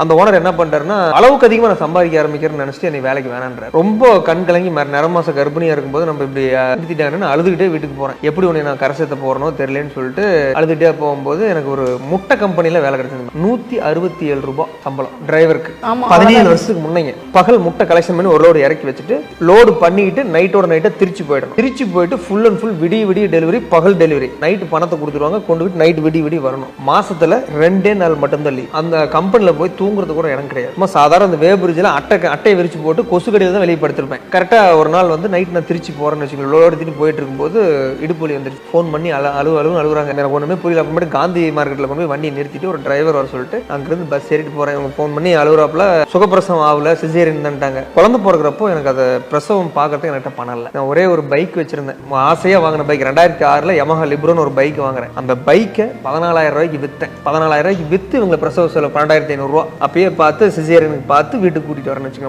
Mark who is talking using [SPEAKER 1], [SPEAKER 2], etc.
[SPEAKER 1] அந்த ஓனர் என்ன பண்றாருன்னா, அளவுக்கு அதிகமா நான் சம்பாதிக்க ஆரம்பிக்கிறேன்னு நினைச்சிட்டு என்னை வேலைக்கு வேணான்ற. ரொம்ப கண் கலங்கி நிறமாச கர்ப்பிணியா இருக்கும்போது நம்ம இப்படி நிறுத்திட்டாங்கன்னு அழுதுகிட்டே வீட்டுக்கு போறேன். எப்படி உன்னை நான் கரை சேர்த்த போறனோ தெரியலன்னு சொல்லிட்டு அழுதுகிட்டே போகும்போது எனக்கு ஒரு முட்டை கம்பெனில வேலை கிடைச்சது. 167 ரூபாய் சம்பளம் டிரைவருக்கு. 17 வருஷத்துக்கு முன்னைங்க பகல் முட்டை கலெக்ஷன் பண்ணி ஒரு லோடு இறக்கி வச்சுட்டு லோடு பண்ணிட்டு நைட்டோட நைட்டை திருச்சி போயிடும். திருச்சி போயிட்டு ஃபுல் அண்ட் ஃபுல் விடிய டெலிவரி, பகல் டெலிவரி. நைட்டு பணத்தை கொடுத்துருவாங்க, கொண்டு போய் நைட் விடி வரணும். மாசத்துல 2 நாள் மட்டும்தான் லீவ். அந்த கம்பெனில போய் தூங்குறது கூட இடம் கிடையாது. சும்மா சாதாரண அந்த வேபரிஜில் அட்டையை விரிச்சு போட்டு கொசு கடையில் தான் வெளியே படுத்திருப்பேன். கரெக்டாக ஒரு நாள் வந்து நைட் நான் திருச்சி போகிறேன்னு வச்சுக்கோங்க, லோடு எடுத்துட்டு போயிட்டு இருக்கும்போது இடுப்பு வலி வந்துருச்சு. ஃபோன் பண்ணி அழுகுறாங்க. எனக்கு ஒன்றுமே புரியல. அப்புறமேட்டு காந்தி மார்க்கெட்டில் கொண்டு போய் வண்டியை நிறுத்திட்டு ஒரு டிரைவர் வர சொல்லிட்டு அங்கிருந்து பஸ் ஏறிட்டு போகிறேன். இவங்க ஃபோன் பண்ணி அழுகுறாப்புல சுகப்பிரசவம் ஆகல, சிசேரியன் தான்ட்டாங்க. குழந்தை பிறகுறப்போ எனக்கு அதை பிரசவம் பார்க்கறதுக்கு என்கிட்ட பணம் இல்லை. நான் ஒரே ஒரு பைக் வச்சிருந்தேன், ஆசையாக வாங்கின பைக். 2006 Yamaha லிப்ரோன்னு ஒரு பைக் வாங்குறேன். அந்த பைக்கை 14,000 ரூபாய்க்கு விற்றேன். 14,000 ரூபாய்க்கு விற்று இவங்களை பிரசவ செலவு 12,500 ரூபா. அப்பயே பார்த்து சிசேரியனுக்கு பார்த்து வீட்டுக்கு கூட்டிட்டு வரேன்னு வச்சுக்கோங்க.